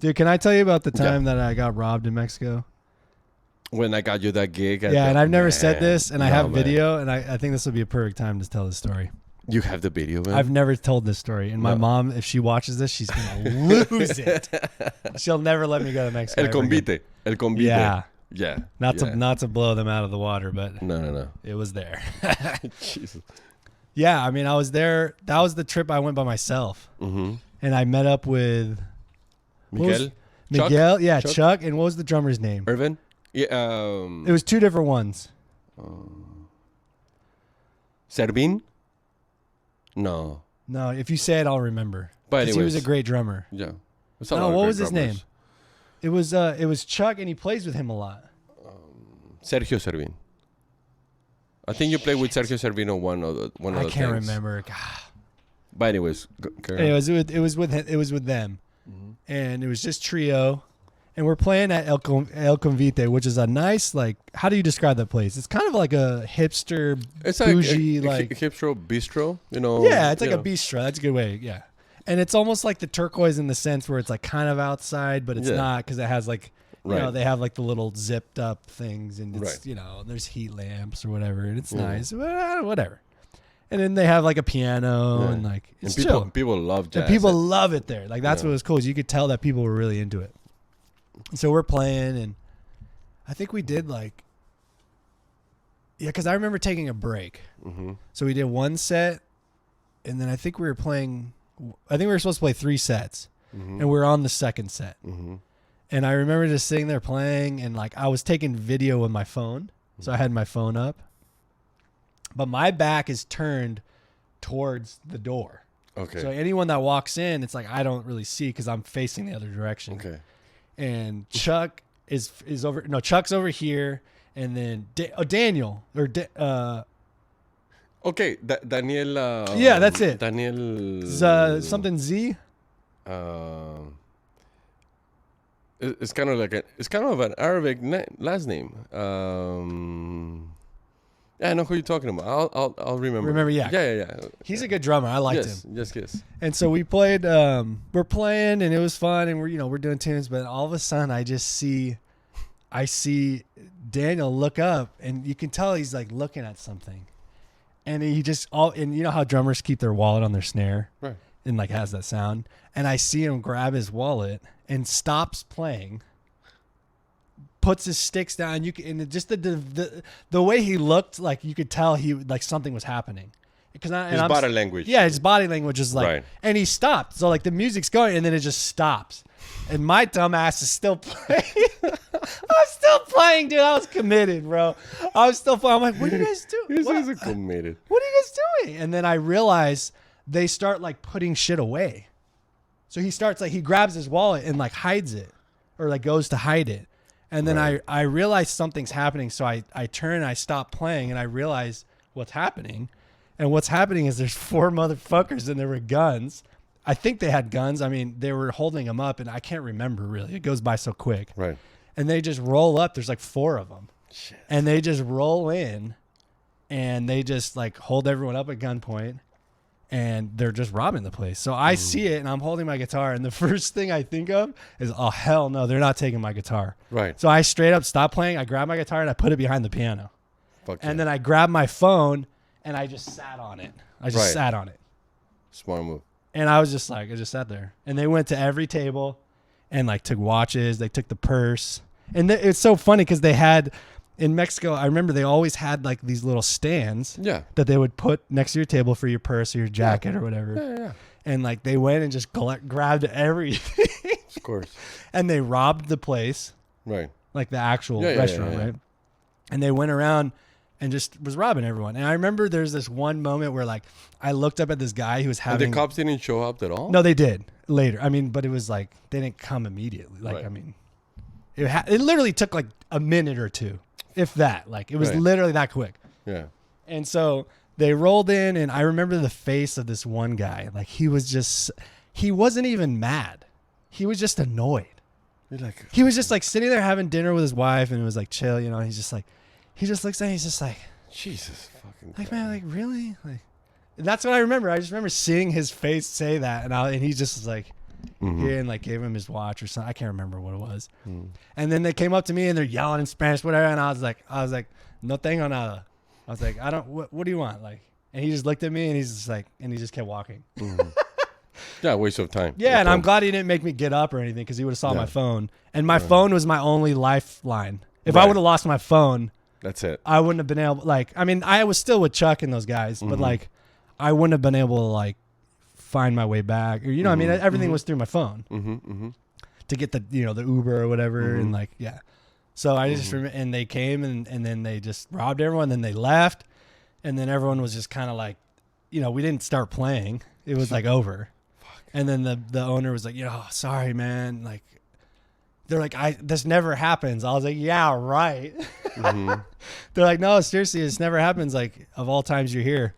Dude, can I tell you about the time that I got robbed in Mexico? When I got you that gig. And I've never said this, and I have video, and I think this would be a perfect time to tell this story. You have the video, man? I've never told this story, and my mom, if she watches this, she's going to lose it. She'll never let me go to Mexico. El convite. Yeah. Yeah. Not to blow them out of the water, but no. It was there. Jesus. Yeah, I mean, I was there. That was the trip I went by myself. Mm-hmm. And I met up with Miguel. Chuck. And what was the drummer's name? Irvin. Yeah. It was two different ones. Servín? No. No, if you say it, I'll remember. But he was a great drummer. Yeah. No, what was his name? It was Chuck, and he plays with him a lot. Sergio Servín. I think you played with Sergio Servín on one of the I can't remember. God. But anyways, it was with them, and it was just trio, and we're playing at El Convite, which is a nice, like, how do you describe that place? It's kind of like a hipster, bougie, like hipster bistro, you know. Yeah, it's like a bistro. That's a good way. Yeah, and it's almost like the Turquoise in the sense where it's like kind of outside, but it's not, because it has like. You know, they have like the little zipped up things, and it's, you know, there's heat lamps or whatever, and it's nice, whatever. And then they have like a piano and like it's chill. People love jazz. And people love it there. Like that's what was cool. Is you could tell that people were really into it. And so we're playing, and I think we did like, because I remember taking a break. Mm-hmm. So we did one set, and then I think we were playing. I think we were supposed to play 3 sets, and we were on the second set. Mm-hmm. And I remember just sitting there playing, and like I was taking video with my phone. So I had my phone up. But my back is turned towards the door. Okay. So anyone that walks in, it's like I don't really see because I'm facing the other direction. Okay. And Chuck is over. No, Chuck's over here, and then Daniel or okay, Daniel. Yeah, that's it. Daniel. Something Z. It's kind of like an Arabic last name. Yeah, I know who you're talking about. I'll remember. Yeah. He's a good drummer. I liked him. Yes. And so we played. We're playing, and it was fun, and we're doing tunes. But all of a sudden, I see Daniel look up, and you can tell he's like looking at something, and and you know how drummers keep their wallet on their snare, right? And like has that sound. And I see him grab his wallet and stops playing, puts his sticks down. And just the way he looked, like you could tell he like something was happening. His body language. Yeah, his body language is like, right. And he stopped. So like the music's going, and then it just stops. And my dumb ass is still playing. I'm still playing, dude. I was committed, bro. I was still playing. I'm like, what are you guys doing? He's committed. What are you guys doing? And then I realize they start like putting shit away. So he starts like, he grabs his wallet and like hides it, or like goes to hide it. And then I realize something's happening. So I turn and I stop playing, and I realize what's happening. And what's happening is there's 4 motherfuckers, and there were guns. I think they had guns. I mean, they were holding them up, and I can't remember really. It goes by so quick. Right. And they just roll up. There's like 4 of them. Shit. And they just roll in, and they just like hold everyone up at gunpoint. And they're just robbing the place. So I see it, and I'm holding my guitar, and the first thing I think of is, oh, hell no, they're not taking my guitar. Right. So I straight up stopped playing. I grabbed my guitar, and I put it behind the piano. And then I grabbed my phone, and I just sat on it. Sat on it. Smart move. And I was just like, I just sat there. And they went to every table and like took watches. They took the purse. And it's so funny because they had... In Mexico, I remember they always had like these little stands that they would put next to your table for your purse or your jacket or whatever. Yeah. And like they went and just grabbed everything. Of course. And they robbed the place. Right. Like the actual restaurant, right? And they went around and just was robbing everyone. And I remember there's this one moment where like I looked up at this guy who was having... And the cops didn't show up at all? No, they did later. I mean, but it was like they didn't come immediately. Like, I mean, it literally took like a minute or two. If that, like, it was literally that quick. Yeah. And so they rolled in, and I remember the face of this one guy. Like, he wasn't even mad. He was just annoyed. He was just like sitting there having dinner with his wife, and it was like chill, you know. He just looks at me, he's just like, Jesus fucking like, man, like, really? Like, and that's what I remember. I just remember seeing his face say that, and he just was like, and like gave him his watch or something. I can't remember what it was. And then they came up to me and they're yelling in Spanish, whatever. And I was like, no tengo nada. I was like, I don't. What do you want? Like, and he just looked at me and he's just like, and he just kept walking. Yeah, waste of time. Yeah, and I'm glad he didn't make me get up or anything because he would have saw my phone. And my phone was my only lifeline. If I would have lost my phone, that's it. I wouldn't have been able. Like, I mean, I was still with Chuck and those guys, but like, I wouldn't have been able to like find my way back. Or, you know, I mean, everything was through my phone to get the the Uber or whatever, and like So I just remember, and they came and then they just robbed everyone. Then they left, and then everyone was just kind of like, we didn't start playing. It was like over. And then the owner was like, sorry, man. Like, they're like, this never happens. I was like, yeah, right. They're like, no, seriously, this never happens. Like, of all times you're here.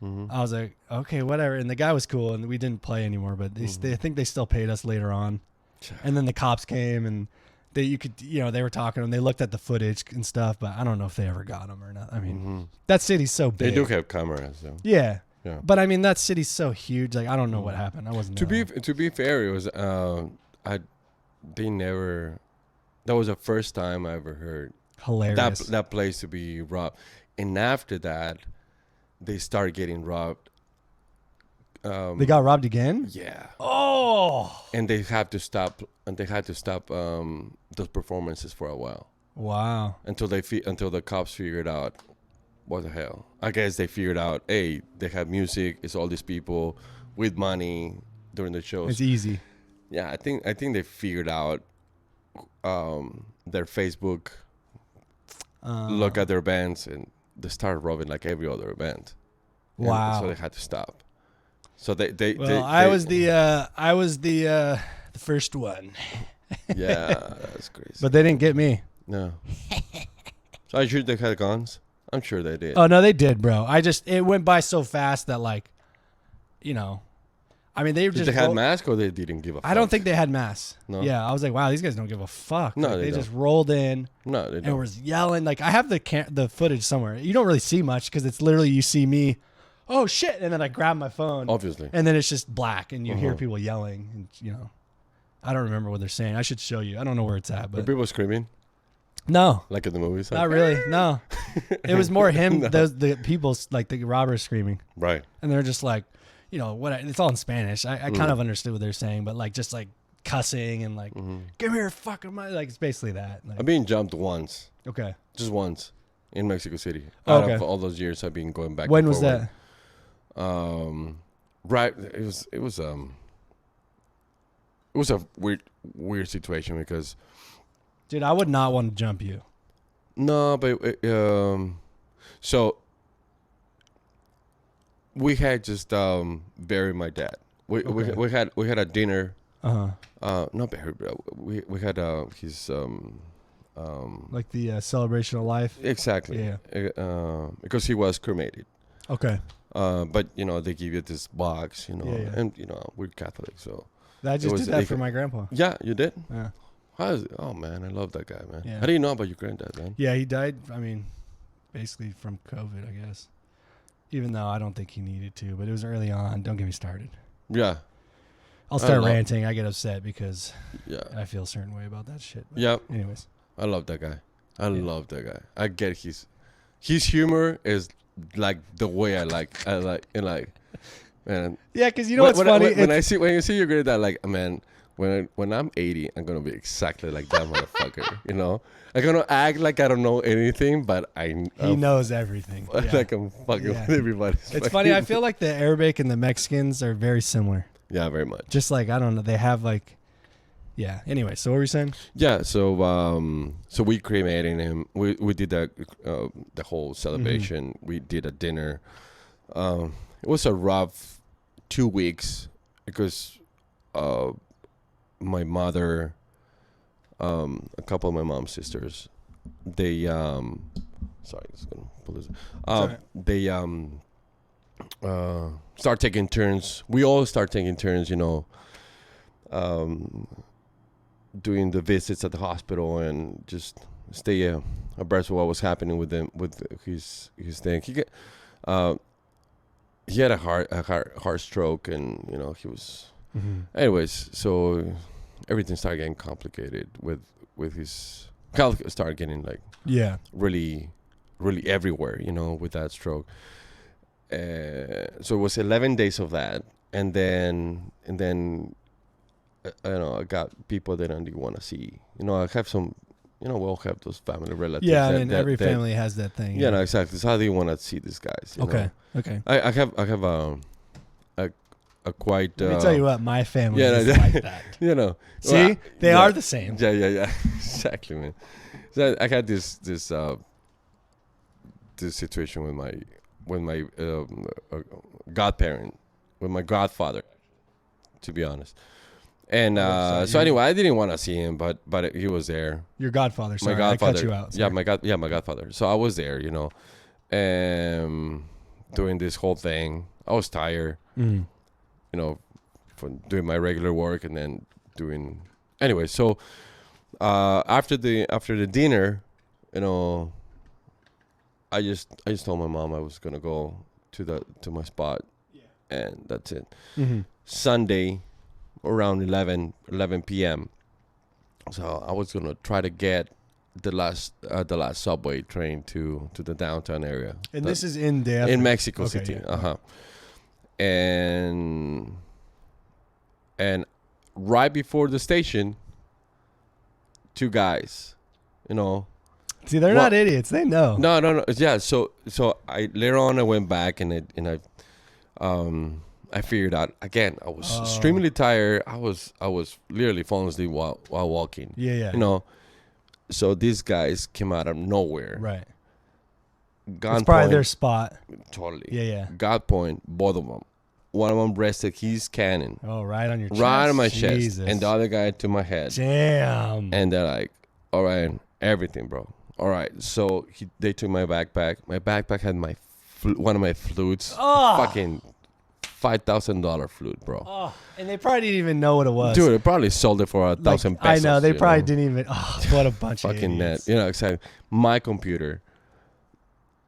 I was like, okay, whatever. And the guy was cool, and we didn't play anymore. But I think they still paid us later on. And then the cops came, and they were talking, and they looked at the footage and stuff. But I don't know if they ever got them or not. I mean, that city's so big. They do have cameras, though. Yeah. Yeah. But I mean, that city's so huge. Like, I don't know what happened. I wasn't to be fair, it was they never. That was the first time I ever heard hilarious that place to be robbed. And after that, they started getting robbed. They got robbed again. Yeah. Oh. And they had to stop. And they had to stop those performances for a while. Wow. Until the cops figured out. What the hell? I guess they figured out, hey, they have music. It's all these people with money during the shows. It's easy. Yeah, I think they figured out their Facebook, look at their bands, and they started robbing like every other band. Wow. And so they had to stop. So I was the first one. Yeah, that's crazy. But they didn't get me. No. So I sure they had guns. I'm sure they did. Oh, no, they did, bro. It went by so fast that, like, I mean, they Did they had masks or they didn't give a fuck? I don't think they had masks. No? Yeah, I was like, wow, these guys don't give a fuck. No, like, they don't. just rolled in. No, they don't. And was yelling. Like, I have the footage somewhere. You don't really see much because it's literally you see me, oh, shit, and then I grab my phone. Obviously. And then it's just black, and you hear people yelling, and, I don't remember what they're saying. I should show you. I don't know where it's at. But Were people screaming? No. Like in the movies? Not really. No. It was more him, No. the people, like the robbers screaming. Right. And they're just like, what? It's all in Spanish. I kind of understood what they're saying, but like just like cussing and like, give me your fucking money. Like, it's basically that. Like, I've been jumped once. Okay. Just once in Mexico City. Oh, Out of all those years I've been going back. When and was forward. that? Right. It was a weird situation because. Dude, I would not want to jump you. No, but so we had just buried my dad. We had a dinner. Not buried, bro. We had his like the celebration of life. Exactly. Yeah. Because he was cremated. Okay. But they give you this box, Yeah. and we're Catholic, so. I just did that for my grandpa. Yeah, you did. Yeah. Oh man, I love that guy, man. Yeah. How do you know about your granddad, man? Yeah, he died. I mean, basically from COVID, I guess. Even though I don't think he needed to, but it was early on. Don't get me started. Yeah. I'll start ranting. I get upset because I feel a certain way about that shit. Yeah. Anyways, I love that guy. I love that guy. I get his humor is like the way I like, man. Yeah, because what's funny? When you see your granddad, like, man. When I'm 80, I'm gonna be exactly like that motherfucker. I'm gonna act like I don't know anything, but he knows everything. Like I'm fucking with everybody. It's funny. I feel like the Arabic and the Mexicans are very similar. Yeah, very much. Just like, I don't know, they have like, yeah. Anyway, so what were you saying? Yeah, so we cremated him. We did the whole celebration. We did a dinner. It was a rough 2 weeks because. My mother, a couple of my mom's sisters, they sorry, I was gonna pull this. They start taking turns. We all start taking turns, doing the visits at the hospital and just stay abreast of what was happening with him with his thing. He had a heart stroke, and he was. Anyways, so everything started getting complicated with his health. Started getting like really everywhere, with that stroke. So it was 11 days of that, and then I got people that I didn't want to see. I have some. We all have those family relatives. Yeah, and every family has that thing. Yeah, no, exactly. So I didn't want to see these guys. Okay. I have a quite. Let me tell you what, my family is like that. See, they are the same. Yeah. Exactly, man. So I had this situation with my godparent, with my godfather, to be honest. And so anyway, I didn't want to see him, but he was there. Your godfather, sorry, my godfather. I cut you out. Sorry. My godfather. So I was there, doing this whole thing. I was tired, for doing my regular work and then doing. Anyway, so after the dinner, I just told my mom I was gonna go to my spot, and that's it. Sunday, around 11 p.m. So I was gonna try to get the last subway train to the downtown area. And this is in Mexico City. Yeah. And right before the station, two guys, See, they're not idiots. They know. No. Yeah. So I later on I went back and I figured out again. I was extremely tired. I was literally falling asleep while walking. Yeah. So these guys came out of nowhere. Right. Gunpoint. It's probably their spot. Totally. Yeah. Gunpoint, both of them. One of them rested his cannon. Oh, right on your chest. Right on my Jesus. chest. And the other guy to my head. Damn. And they're like, all right, everything, bro. All right. So they took my backpack. My backpack had one of my flutes. Fucking $5,000 flute, bro. Oh, and they probably didn't even know what it was. Dude, they probably sold it for 1,000 pesos. I know. They probably didn't even. Oh, what a bunch of fucking idiots. net. Exactly. My computer.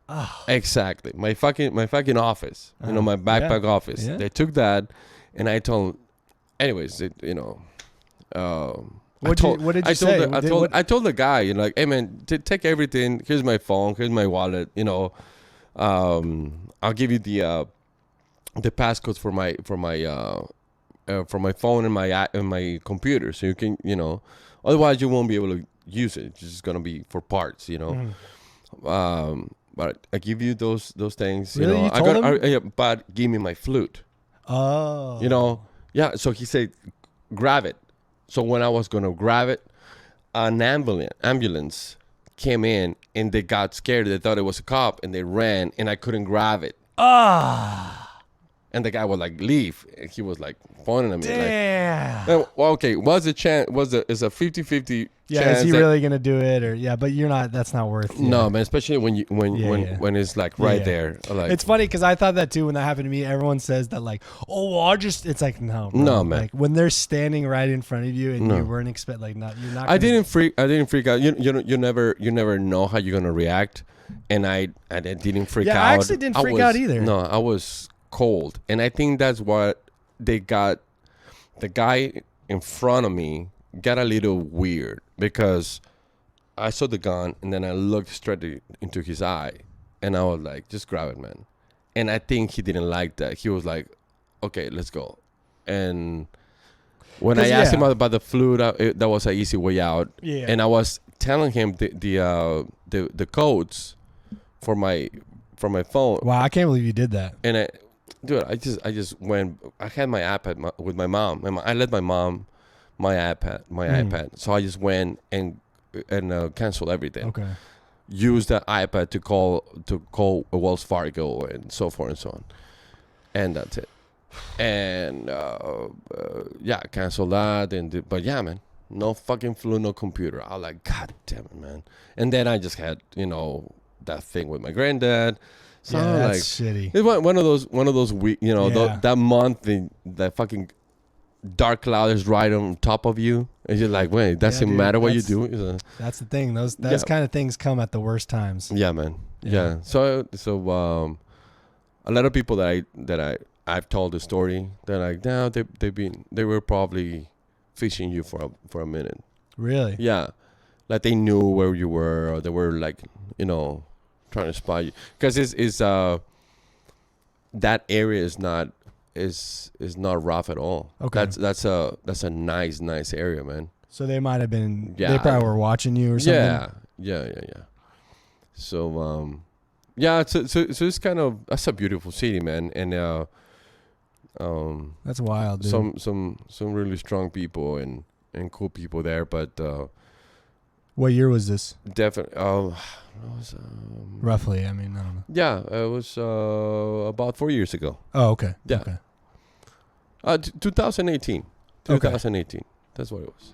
Oh. Exactly. My fucking office. My backpack office. Yeah. They took that, and I told. Anyways, what did you say? I told the guy, like, hey man, take everything. Here's my phone. Here's my wallet. I'll give you the passcodes for my phone and my computer, so you can, otherwise you won't be able to use it. It's just gonna be for parts, But I give you those things. Really? You told him? But give me my flute. Oh. Yeah. So he said, grab it. So when I was gonna grab it, an ambulance came in and they got scared. They thought it was a cop and they ran and I couldn't grab it. And the guy was like, leave. And he was like pointing at me. Damn. Like, well, okay, what's the chance? Is a 50-50 yeah, chance? is he really gonna do it? Or but you're not. That's not worth it. No, man. Especially when it's like right there. Like, it's funny because I thought that too when that happened to me. Everyone says that like, oh, well, it's like no, man. Like when they're standing right in front of you and you weren't you're not. I didn't freak out. You never know how you're gonna react, and I didn't freak out. Yeah, I actually didn't freak out either. No, I was cold, and I think that's what they got. The guy in front of me got a little weird because I saw the gun and then I looked straight into his eye and I was like, just grab it, man. And I think he didn't like that. He was like, okay, let's go. And when I asked him about the flute, that was an easy way out. Yeah. And I was telling him the codes for my phone. Wow, I can't believe you did that. And I just went. I had my iPad with my mom. I let my mom my iPad. So I just went and canceled everything. Okay. Used the iPad to call Wells Fargo and so forth and so on. And that's it. And canceled that. But yeah, man, no fucking flu, no computer. I was like, God damn it, man. And then I just had that thing with my granddad. So that's shitty. It's one of those week, that month that fucking dark cloud is right on top of you, and you're like, wait, doesn't matter what you do. That's the thing. Those kind of things come at the worst times. Yeah, man. Yeah. So a lot of people that I've told the story. They're like, no, they were probably fishing you for a minute. Really? Yeah, like they knew where you were, or they were like, trying to spy you, because it's that area is not rough at all. Okay. That's a nice area, man. So they might have been. Yeah. They probably were watching you or something. Yeah. So so it's kind of, that's a beautiful city, man, and That's wild, dude. some really strong people and cool people there, but What year was this? definitely Roughly, I mean, I don't know. yeah, it was about 4 years ago. Oh, okay. Yeah. Okay. 2018. Okay. 2018. That's what it was.